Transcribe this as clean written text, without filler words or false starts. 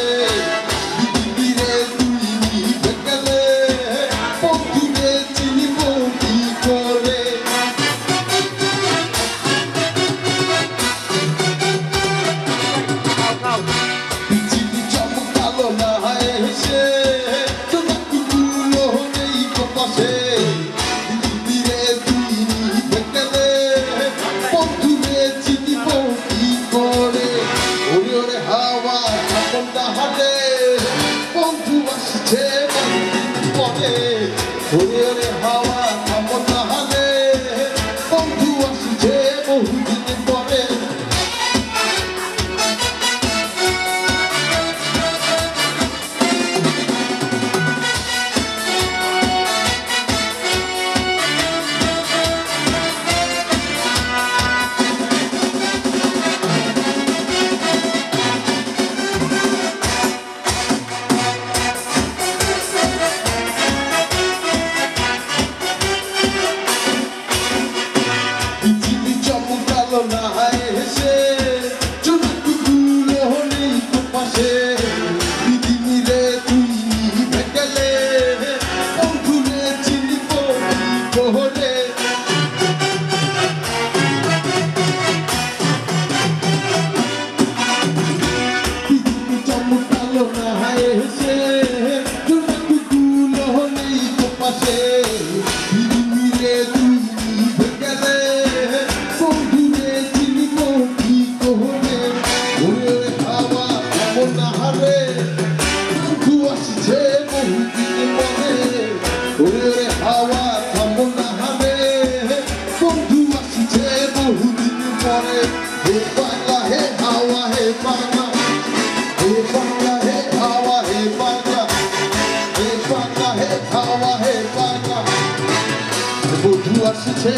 পাশে ধীরে তুই নিভে গেলে বন্ধুরে চিনিব কি করে বিচিনি চমকালো না এসে চোখগুলো নেই তো পাশে ধীরে তুই নিভে গেলে বন্ধুরে চিনিব কি করে ওরে ওরে হাওয়া আপন হাটে বন্ধু আসছে পরে ওরে ওরে হাওয়া আপন হাটে বন্ধু আসছে বহুদিন পরে না এসে চোখগুলো নেই তো পাশে দিদিরে তুই নিভে গেলে বন্ধুরে চিনিব কি করে দিদি চমকালো না এসে চোখগুলো নেই তো পাশে দিদিরে তুই নিভে গেলে বন্ধুরে চিনিব কি করে ওরে হাওয়া এমন হারে বন্ধু আসছে বহুদিন পরে ওরে হাওয়া এমন হারে বন্ধু আসছে বহুদিন পরে হে বাংলা হে হাওয়া হে বাংলা হে বাংলা হে হাওয়া হে বাংলা হে বাংলা হে হাওয়া হে বাংলা বন্ধু আসছে